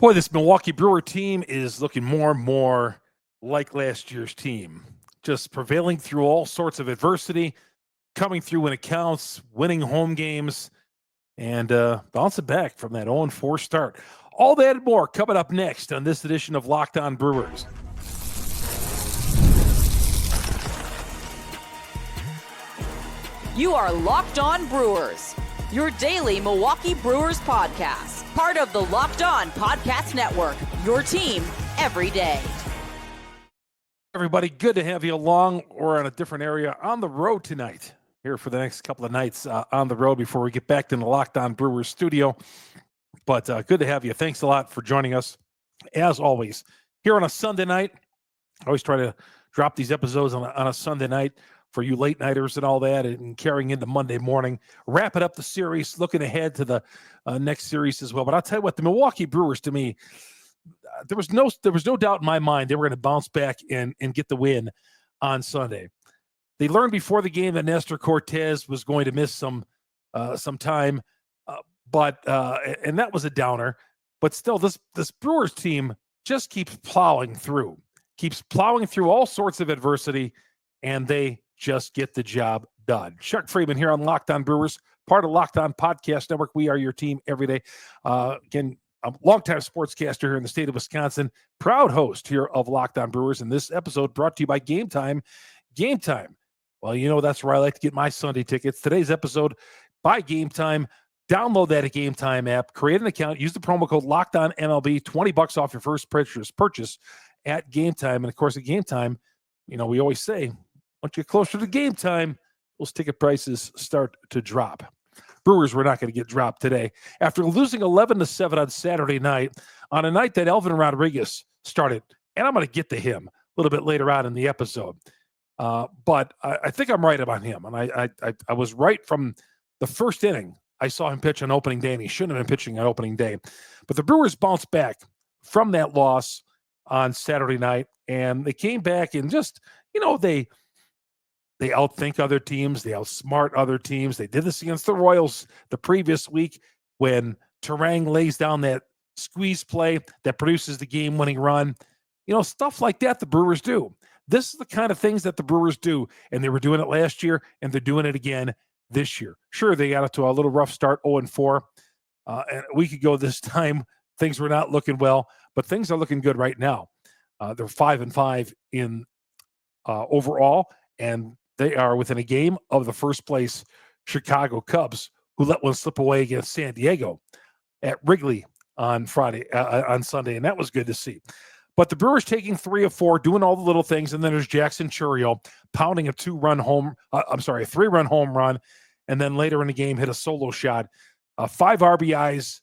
Boy, this Milwaukee Brewer team is looking more and more like last year's team. Just prevailing through all sorts of adversity, coming through when it counts, winning home games, and bouncing back from that 0-4 start. All that and more coming up next on this edition of Locked On Brewers. You are Locked On Brewers, your daily Milwaukee Brewers podcast. Part of the Locked On Podcast Network, your team every day. Everybody, good to have you along. We're in a different area on the road tonight, here for the next couple of nights on the road before we get back to the Locked On Brewers studio. But good to have you. Thanks a lot for joining us, as always, here on a Sunday night. I always try to drop these episodes on a Sunday night for you late nighters and all that, and carrying into Monday morning, wrapping up the series, looking ahead to the next series as well. But I'll tell you what, the Milwaukee Brewers, to me, there was no doubt in my mind they were going to bounce back and get the win on Sunday. They learned before the game that Nestor Cortes was going to miss some time, and that was a downer. But still, this Brewers team just keeps plowing through all sorts of adversity, and they just get the job done. Chuck Freeman here on Locked On Brewers, part of Locked On Podcast Network. We are your team every day. Again, I'm a longtime sportscaster here in the state of Wisconsin, proud host here of Locked On Brewers, and this episode brought to you by Game Time. Game Time. Well, you know that's where I like to get my Sunday tickets. Today's episode by Game Time. Download that Game Time app, create an account, use the promo code LOCKEDONMLB, $20 off your first purchase at Game Time. And of course, at Game Time, you know, we always say, once you get closer to game time, those ticket prices start to drop. Brewers were not going to get dropped today. After losing 11-7 on Saturday night, on a night that Elvin Rodriguez started, and I'm going to get to him a little bit later on in the episode. But I think I'm right about him. And I was right from the first inning. I saw him pitch on opening day, and he shouldn't have been pitching on opening day. But the Brewers bounced back from that loss on Saturday night, and they came back and just, you know, they outthink other teams. They outsmart other teams. They did this against the Royals the previous week when Terang lays down that squeeze play that produces the game-winning run. You know, stuff like that the Brewers do. This is the kind of things that the Brewers do, and they were doing it last year, and they're doing it again this year. Sure, they got it to a little rough start, 0-4. And a week ago this time, things were not looking well, but things are looking good right now. They're 5-5 in overall, and they are within a game of the first place Chicago Cubs, who let one slip away against San Diego at Wrigley on Sunday, and that was good to see. But the Brewers taking 3 of 4, doing all the little things, and then there's Jackson Chourio pounding a 3-run home run, and then later in the game hit a solo shot. 5 RBIs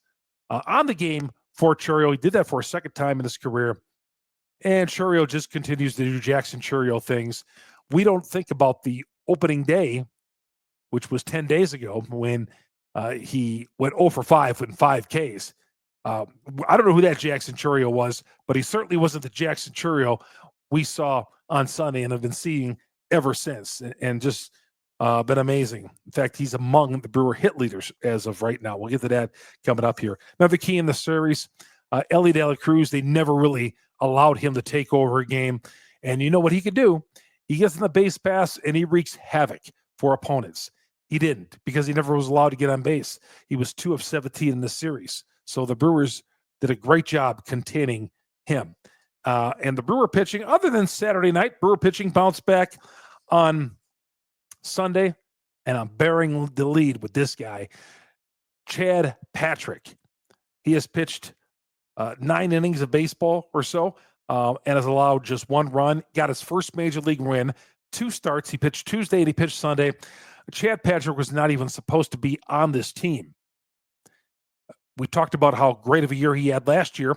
on the game for Chourio. He did that for a second time in his career, and Chourio just continues to do Jackson Chourio things. We don't think about the opening day, which was 10 days ago, when he went 0 for 5 with 5 Ks. I don't know who that Jackson Chourio was, but he certainly wasn't the Jackson Chourio we saw on Sunday and have been seeing ever since, and just been amazing. In fact, he's among the Brewer hit leaders as of right now. We'll get to that coming up here. Another key in the series, Elly De La Cruz, they never really allowed him to take over a game, and you know what he could do? He gets in the base pass, and he wreaks havoc for opponents. He didn't, because he never was allowed to get on base. He was 2 of 17 in the series. So the Brewers did a great job containing him. And the Brewer pitching, other than Saturday night, Brewer pitching bounced back on Sunday, and I'm bearing the lead with this guy, Chad Patrick. He has pitched 9 innings of baseball or so, and has allowed just 1 run, got his first major league win, 2 starts. He pitched Tuesday and he pitched Sunday. Chad Patrick was not even supposed to be on this team. We talked about how great of a year he had last year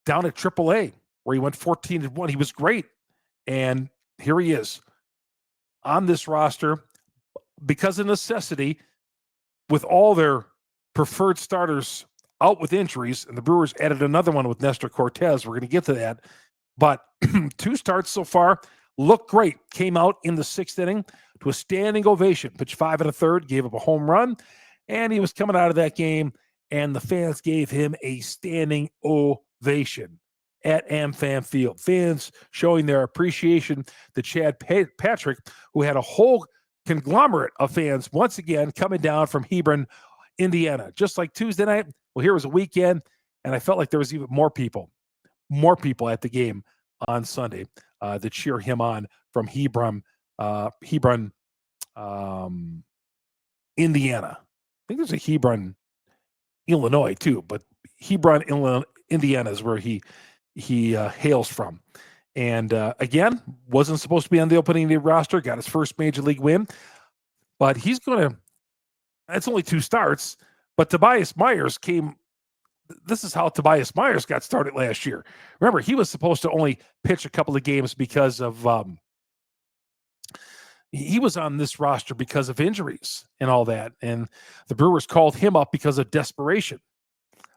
down at AAA, where he went 14-1. He was great. And here he is on this roster because of necessity, with all their preferred starters out with injuries, and the Brewers added another one with Nestor Cortes. We're going to get to that. But 2 starts so far, looked great. Came out in the 6th inning to a standing ovation, pitched 5 1/3, gave up a home run, and he was coming out of that game and the fans gave him a standing ovation at AmFam Field. Fans showing their appreciation to Chad Patrick, who had a whole conglomerate of fans once again coming down from Hebron, Indiana. Just like Tuesday night, well, here was a weekend, and I felt like there was even more people at the game on Sunday to cheer him on from Hebron, Indiana. I think there's a Hebron, Illinois too, but Hebron, Indiana is where he hails from. And again, wasn't supposed to be on the opening day roster, got his first major league win, but he's going to, that's only 2 starts, but Tobias Myers this is how Tobias Myers got started last year. Remember, he was supposed to only pitch a couple of games because of, he was on this roster because of injuries and all that. And the Brewers called him up because of desperation.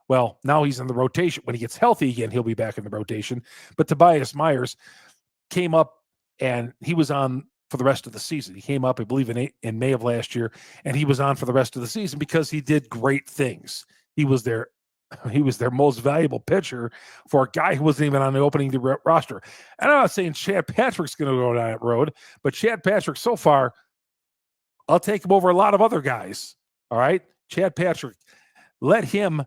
Well, now he's in the rotation. When he gets healthy again, he'll be back in the rotation. But Tobias Myers came up and he was on for the rest of the season. He came up, I believe, in May of last year, and he was on for the rest of the season because he did great things. He was their most valuable pitcher for a guy who wasn't even on the opening roster. And I'm not saying Chad Patrick's going to go down that road, but Chad Patrick so far, I'll take him over a lot of other guys. All right? Chad Patrick, let him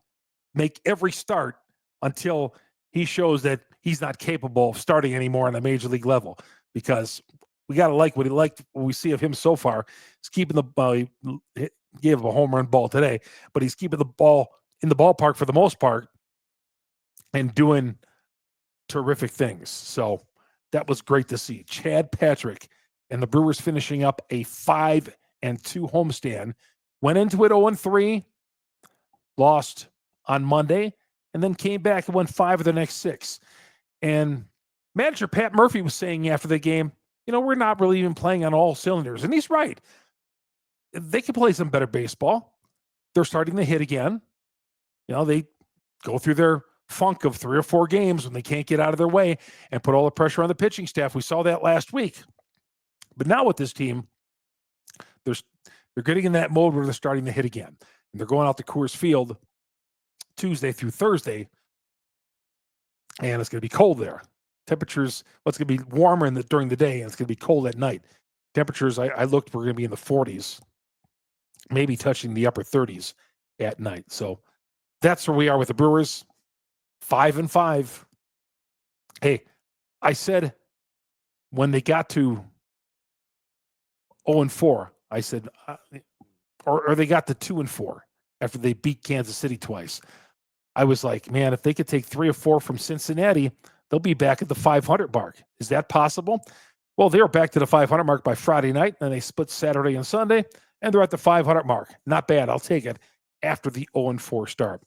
make every start until he shows that he's not capable of starting anymore on the major league level, because we got to like what we see of him so far. He's keeping the ball. He gave him a home run ball today, but he's keeping the ball in the ballpark for the most part and doing terrific things. So that was great to see. Chad Patrick and the Brewers finishing up a 5-2 homestand. Went into it 0-3, lost on Monday, and then came back and won 5 of the next 6. And manager Pat Murphy was saying after the game, we're not really even playing on all cylinders. And he's right. They can play some better baseball. They're starting to hit again. They go through their funk of 3 or 4 games when they can't get out of their way and put all the pressure on the pitching staff. We saw that last week. But now with this team, they're getting in that mode where they're starting to hit again. And they're going out to Coors Field Tuesday through Thursday, and it's going to be cold there. Temperatures, it's going to be warmer during the day, and it's going to be cold at night. Temperatures, I looked, we're going to be in the 40s, maybe touching the upper 30s at night. So that's where we are with the Brewers, 5-5. Hey, I said when they got to 0-4, I said, or they got to 2-4 after they beat Kansas City twice. I was like, man, if they could take 3 or 4 from Cincinnati, they'll be back at the 500 mark. Is that possible? Well, they were back to the 500 mark by Friday night, and they split Saturday and Sunday, and they're at the 500 mark. Not bad. I'll take it after the 0-4 start.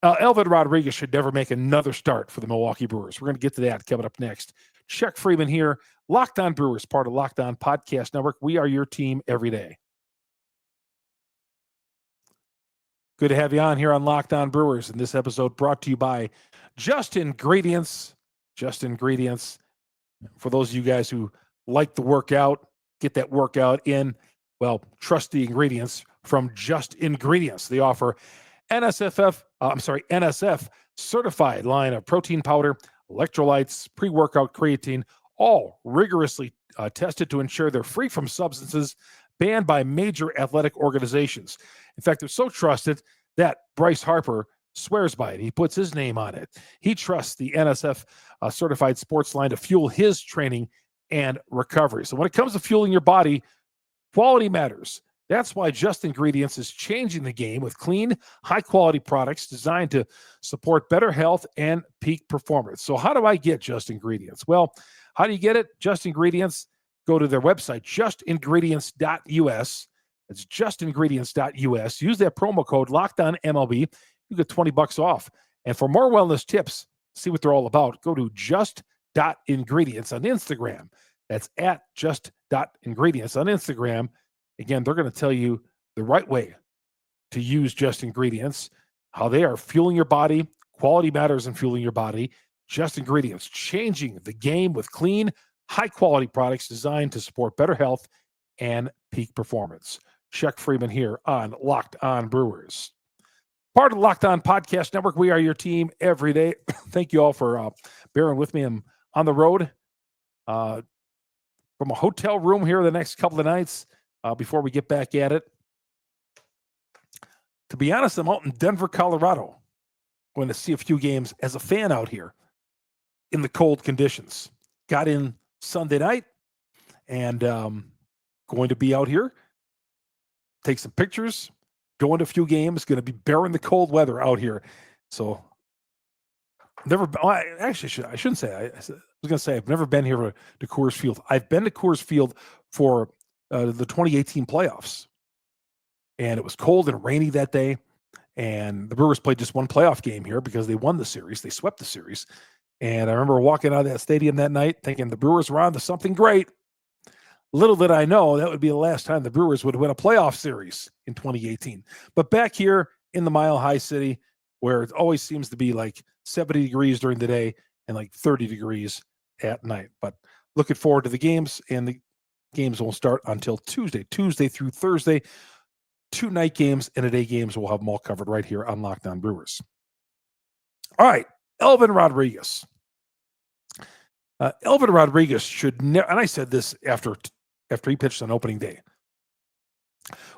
Elvin Rodriguez should never make another start for the Milwaukee Brewers. We're going to get to that coming up next. Chuck Freeman here, Locked On Brewers, part of Locked On Podcast Network. We are your team every day. Good to have you on here on Locked On Brewers. And this episode brought to you by Just Ingredients. Just Ingredients. For those of you guys who like the workout, get that workout in, well, trust the ingredients from Just Ingredients. They offer NSF certified line of protein powder, electrolytes, pre-workout creatine, all rigorously tested to ensure they're free from substances banned by major athletic organizations. In fact, they're so trusted that Bryce Harper swears by it. He puts his name on it. He trusts the NSF certified sports line to fuel his training and recovery. So when it comes to fueling your body, quality matters. That's why Just Ingredients is changing the game with clean, high-quality products designed to support better health and peak performance. So how do I get Just Ingredients? Well, how do you get it? Just Ingredients, go to their website, justingredients.us. It's justingredients.us. Use that promo code LOCKEDONMLB. You get $20 off. And for more wellness tips, see what they're all about, go to just.ingredients on Instagram. That's at just.ingredients on Instagram. Again, they're going to tell you the right way to use Just Ingredients, how they are fueling your body. Quality matters in fueling your body. Just Ingredients, changing the game with clean, high-quality products designed to support better health and peak performance. Chuck Freeman here on Locked On Brewers. Part of the Locked On Podcast Network. We are your team every day. Thank you all for bearing with me. I'm on the road from a hotel room here the next couple of nights before we get back at it. To be honest, I'm out in Denver, Colorado. Going to see a few games as a fan out here in the cold conditions. Got in Sunday night and going to be out here, take some pictures, going to a few games, going to be bearing the cold weather out here. So I shouldn't say. I was going to say I've never been here to Coors Field. I've been to Coors Field for the 2018 playoffs. And it was cold and rainy that day. And the Brewers played just one playoff game here because they won the series. They swept the series. And I remember walking out of that stadium that night thinking the Brewers were on to something great. Little did I know that would be the last time the Brewers would win a playoff series in 2018. But back here in the Mile High City, where it always seems to be like 70 degrees during the day and like 30 degrees at night. But looking forward to the games, and the games won't start until Tuesday through Thursday. 2 night games and a day games. We'll have them all covered right here on Locked On Brewers. All right, Elvin Rodriguez. Elvin Rodriguez should never, and I said this after he pitched on opening day.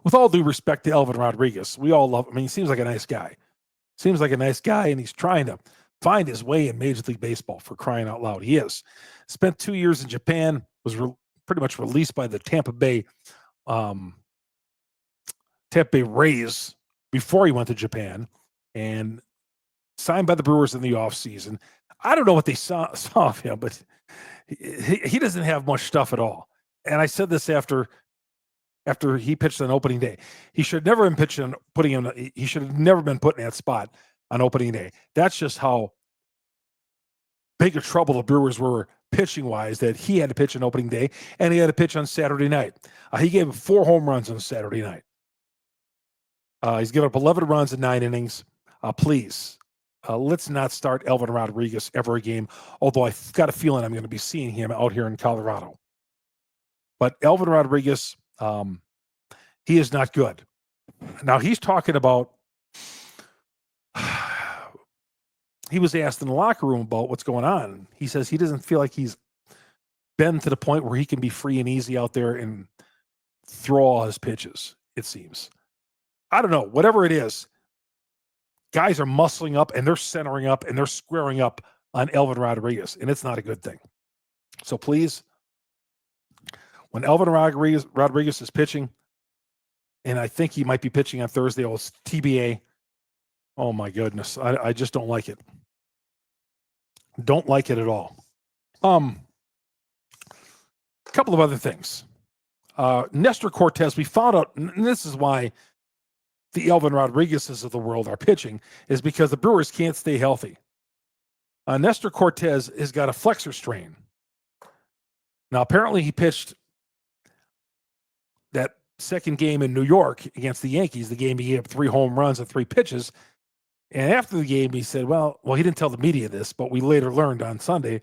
With all due respect to Elvin Rodriguez, we all love him. I mean, he seems like a nice guy. And he's trying to find his way in Major League Baseball, for crying out loud. He is. Spent 2 years in Japan, was pretty much released by the Tampa Bay Rays before he went to Japan, and signed by the Brewers in the offseason. I don't know what they saw of him, but he doesn't have much stuff at all. And I said this after he pitched on opening day. He should never have been he should have never been put in that spot on opening day. That's just how big a trouble the Brewers were pitching-wise, that he had to pitch on opening day, and he had to pitch on Saturday night. He gave 4 home runs on Saturday night. He's given up 11 runs in 9 innings. Please, let's not start Elvin Rodriguez ever again, although I've got a feeling I'm going to be seeing him out here in Colorado. But Elvin Rodriguez, he is not good. Now, he's talking about, he was asked in the locker room about what's going on. He says he doesn't feel like he's been to the point where he can be free and easy out there and throw all his pitches, it seems. I don't know, whatever it is, guys are muscling up and they're centering up and they're squaring up on Elvin Rodriguez, and it's not a good thing. So please, when Elvin Rodriguez is pitching, and I think he might be pitching on Thursday, it's TBA. Oh my goodness, I just don't like it. Don't like it at all. A couple of other things. Nestor Cortes, we found out, and this is why the Elvin Rodriguezes of the world are pitching, is because the Brewers can't stay healthy. Nestor Cortes has got a flexor strain. Now, apparently he pitched that second game in New York against the Yankees, the game he gave up 3 home runs and 3 pitches. And after the game, he said, well, he didn't tell the media this, but we later learned on Sunday,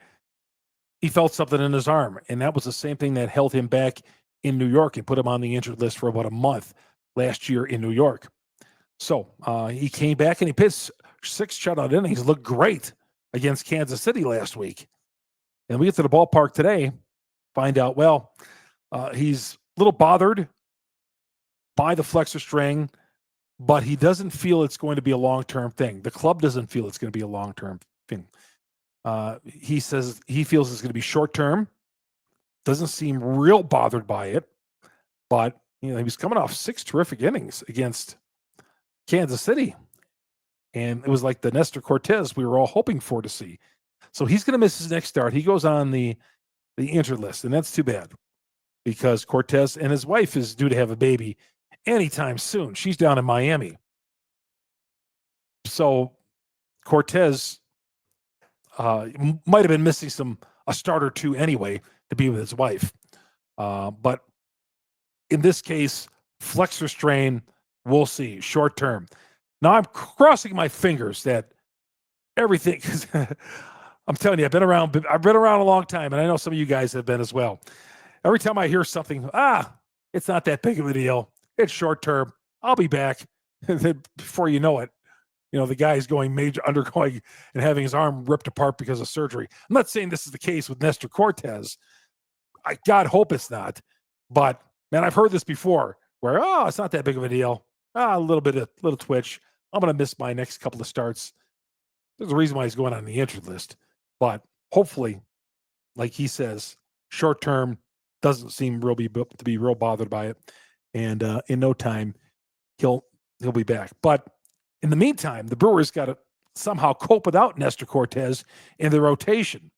he felt something in his arm. And that was the same thing that held him back in New York and put him on the injured list for about a month last year in New York. So he came back and he pitched 6 shutout innings. Looked great against Kansas City last week. And we get to the ballpark today, find out, he's a little bothered by the flexor strain, but he doesn't feel it's going to be a long-term thing. The club doesn't feel it's going to be a long-term thing. He says he feels it's going to be short-term. Doesn't seem real bothered by it, but he was coming off 6 terrific innings against Kansas City, and it was like the Nestor Cortes we were all hoping for to see. So he's going to miss his next start. He goes on the injured list, and that's too bad because Cortes and his wife is due to have a baby anytime soon. She's down in Miami. So Cortes might have been missing a start or 2 anyway to be with his wife. But in this case, flexor strain, we'll see, short term. Now I'm crossing my fingers that everything, because I'm telling you, I've been around a long time, and I know some of you guys have been as well. Every time I hear something, it's not that big of a deal. It's short term. I'll be back. Before you know it, the guy's undergoing and having his arm ripped apart because of surgery. I'm not saying this is the case with Nestor Cortes. I God hope it's not. But man, I've heard this before where, it's not that big of a deal. A little twitch. I'm going to miss my next couple of starts. There's a reason why he's going on the injured list. But hopefully, like he says, short term, doesn't seem to be real bothered by it. And in no time, he'll be back. But in the meantime, the Brewers got to somehow cope without Nestor Cortes in the rotation.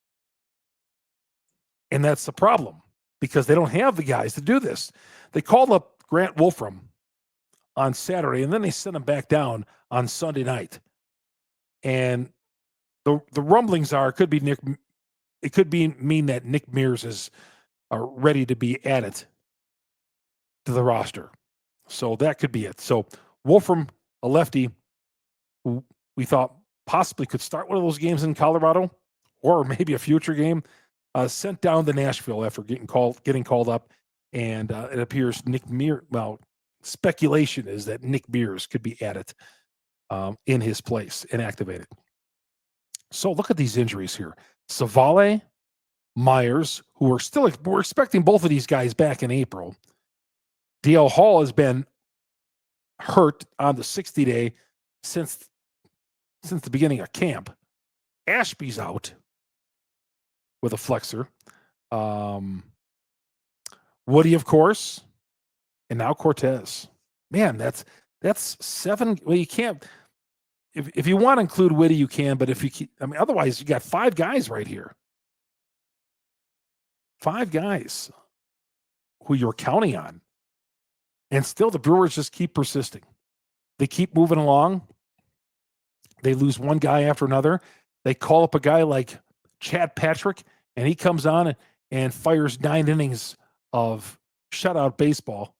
And that's the problem because they don't have the guys to do this. They called up Grant Wolfram on Saturday, and then they sent him back down on Sunday night. And the rumblings are, it could mean that Nick Mears is ready to be added to the roster. So that could be it. So Wolfram, a lefty, who we thought possibly could start one of those games in Colorado or maybe a future game, sent down to Nashville after getting called up. And it appears Nick Mears, speculation is that Nick Mears could be added in his place and activated. So look at these injuries here. Savale, Myers, who we're expecting both of these guys back in April. DL Hall has been hurt on the 60-day since the beginning of camp. Ashby's out with a flexor. Woody, of course, and now Cortes. Man, that's 7. Well, you can't. If you want to include Woody, you can. But otherwise, you got 5 guys right here. 5 guys who you're counting on. And still the Brewers just keep persisting. They keep moving along. They lose one guy after another. They call up a guy like Chad Patrick, and he comes on and fires 9 innings of shutout baseball.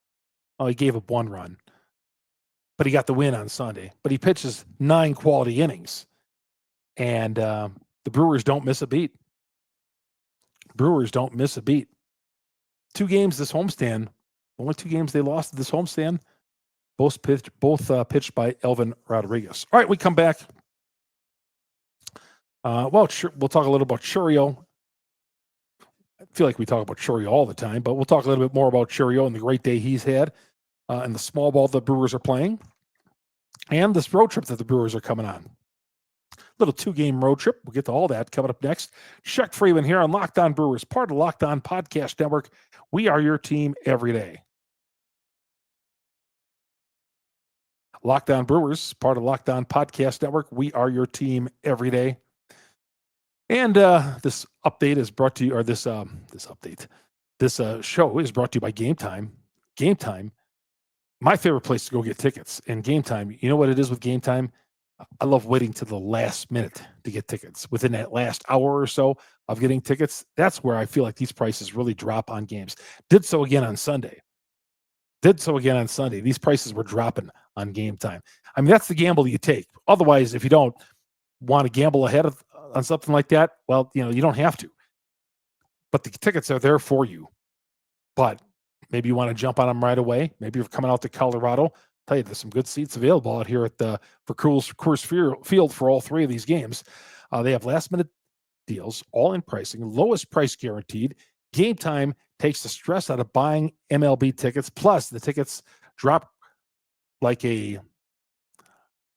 Oh, he gave up 1 run. But he got the win on Sunday. But he pitches 9 quality innings. And the Brewers don't miss a beat. 2 games this homestand. Only 2 games they lost at this homestand. Both pitched by Elvin Rodriguez. All right, we come back. We'll talk a little about Chourio. I feel like we talk about Chourio all the time, but we'll talk a little bit more about Chourio and the great day he's had and the small ball the Brewers are playing and this road trip that the Brewers are coming on. Little 2-game road trip. We'll get to all that coming up next. Chuck Freeman here on Locked On Brewers, part of the Locked On Podcast Network. We are your team every day. Locked On Brewers, part of Locked On Podcast Network. We are your team every day. And this update is brought to you, or this show is brought to you by Game Time. Game Time, my favorite place to go get tickets. And Game Time, you know what it is with Game Time? I love waiting to the last minute to get tickets. Within that last hour or so of getting tickets, that's where I feel like these prices really drop on games. Did so again on Sunday. These prices were dropping on Game Time. I mean, that's the gamble you take. Otherwise, if you don't want to gamble ahead on something like that, well, you don't have to. But the tickets are there for you. But maybe you want to jump on them right away. Maybe you're coming out to Colorado. I'll tell you, there's some good seats available out here at for Coors Field for all 3 of these games. They have last-minute deals, all-in pricing, lowest price guaranteed. Game Time takes the stress out of buying MLB tickets. Plus, the tickets drop like a,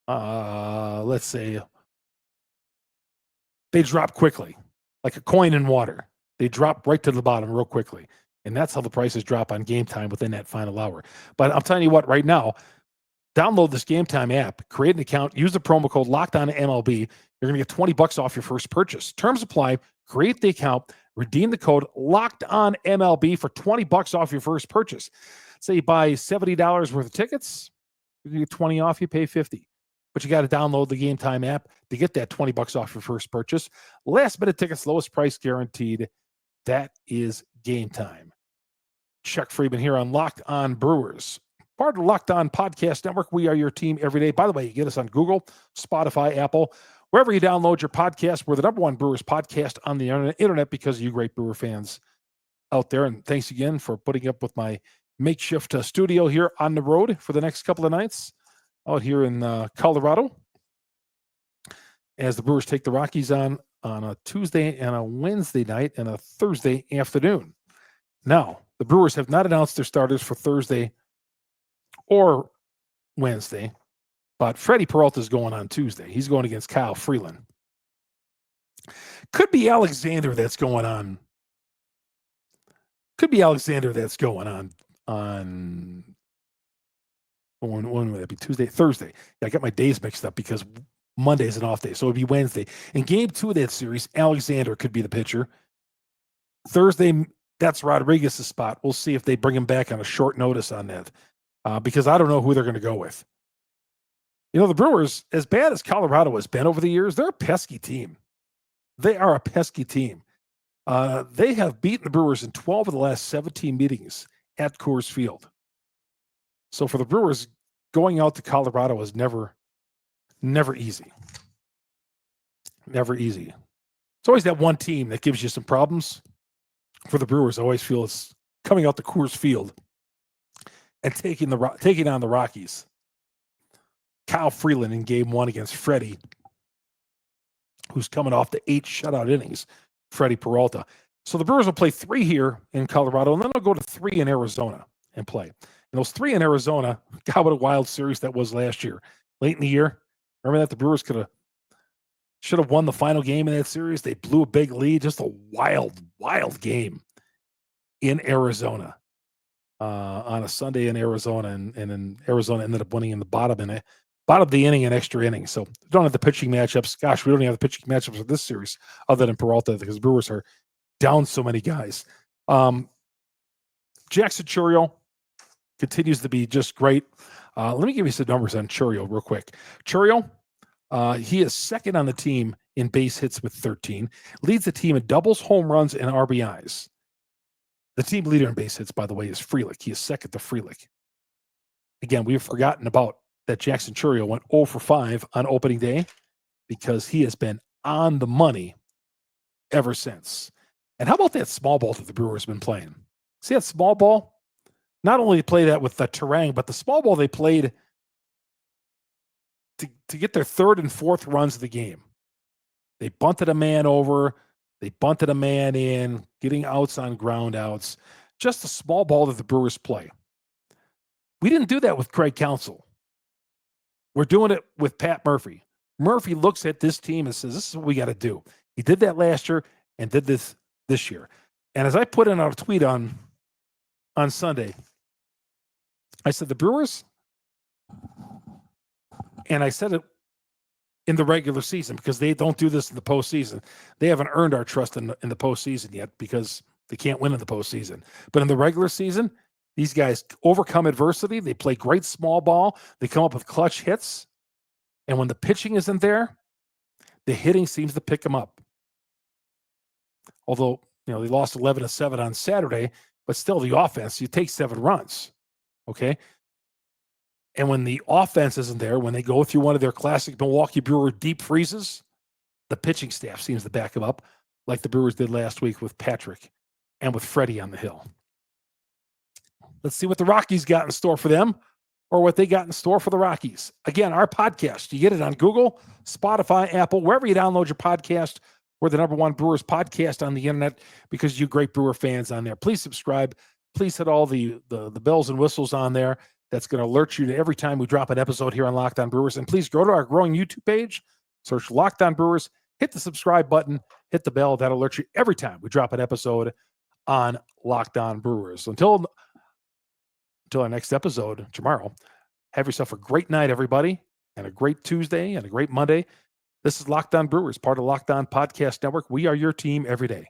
let's say, they drop quickly, like a coin in water. They drop right to the bottom real quickly. And that's how the prices drop on Game Time within that final hour. But I'm telling you what, right now, download this Game Time app, create an account, use the promo code LOCKEDONMLB. You're going to get $20 off your first purchase. Terms apply. Create the account, redeem the code LOCKEDONMLB for $20 off your first purchase. Say you buy $70 worth of tickets, you get 20 off, you pay 50. But you got to download the Game Time app to get that $20 off your first purchase. Last minute tickets, lowest price guaranteed. That is Game Time. Chuck Freeman here on Locked On Brewers, part of the Locked On Podcast Network. We are your team every day. By the way, you get us on Google, Spotify, Apple, wherever you download your podcast. We're the #1 Brewers podcast on the internet because of you great Brewer fans out there. And thanks again for putting up with my makeshift studio here on the road for the next couple of nights out here in Colorado. as the Brewers take the Rockies on a Tuesday and a Wednesday night and a Thursday afternoon. Now, the Brewers have not announced their starters for Thursday or Wednesday, but Freddie Peralta is going on Tuesday. He's going against Kyle Freeland. Could be Alexander that's going on. When would that be? Tuesday, Thursday. Yeah, I got my days mixed up because Monday is an off day, so it would be Wednesday. In game 2 of that series, Alexander could be the pitcher. Thursday, that's Rodriguez's spot. We'll see if they bring him back on a short notice on that, because I don't know who they're going to go with. The Brewers, as bad as Colorado has been over the years, they're a pesky team. They are a pesky team. They have beaten the Brewers in 12 of the last 17 meetings at Coors Field. So for the Brewers, going out to Colorado is never easy. Never easy. It's always that one team that gives you some problems. For the Brewers, I always feel it's coming out to Coors Field and taking on the Rockies. Kyle Freeland in game 1 against Freddie, who's coming off the 8 shutout innings, Freddie Peralta. So the Brewers will play 3 here in Colorado, and then they'll go to 3 in Arizona and play. And those 3 in Arizona, God, what a wild series that was last year. Late in the year, remember that the Brewers should have won the final game in that series. They blew a big lead, just a wild, wild game in Arizona on a Sunday in Arizona, and then Arizona ended up winning in the bottom of the inning and extra innings. So we don't have the pitching matchups. Gosh, we don't have the pitching matchups for this series other than Peralta, because Brewers are down so many guys. Jackson Chourio continues to be just great. Let me give you some numbers on Chourio real quick. Chourio, he is second on the team in base hits with 13, leads the team in doubles, home runs, and RBIs. The team leader in base hits, by the way, is Frelick. He is second to Frelick. Again, we've forgotten about that Jackson Chourio went 0 for 5 on opening day, because he has been on the money ever since. And how about that small ball that the Brewers have been playing? See that small ball? Not only they play that with the Terang, but the small ball they played to get their 3rd and 4th runs of the game. They bunted a man over. They bunted a man in, getting outs on ground outs. Just a small ball that the Brewers play. We didn't do that with Craig Counsell. We're doing it with Pat Murphy. Murphy looks at this team and says, this is what we got to do. He did that last year and did this year. And as I put in a tweet on Sunday, I said, the Brewers, and I said it in the regular season, because they don't do this in the postseason. They haven't earned our trust in the postseason yet, because they can't win in the postseason. But in the regular season, these guys overcome adversity. They play great small ball. They come up with clutch hits. And when the pitching isn't there, the hitting seems to pick them up. Although, they lost 11-7 on Saturday, but still the offense, you take 7 runs. Okay. And when the offense isn't there, when they go through one of their classic Milwaukee Brewer deep freezes, the pitching staff seems to back them up, like the Brewers did last week with Patrick and with Freddie on the hill. Let's see what the Rockies got in store for them, or what they got in store for the Rockies. Again, our podcast, you get it on Google, Spotify, Apple, wherever you download your podcast. We're the #1 Brewers podcast on the internet, because you great Brewer fans on there. Please subscribe. Please hit all the bells and whistles on there. That's going to alert you to every time we drop an episode here on Locked On Brewers. And please go to our growing YouTube page, search Locked On Brewers, hit the subscribe button, hit the bell. That'll alert you every time we drop an episode on Locked On Brewers. Until our next episode tomorrow, have yourself a great night, everybody, and a great Tuesday and a great Monday. This is Locked On Brewers, part of Locked On Podcast Network. We are your team every day.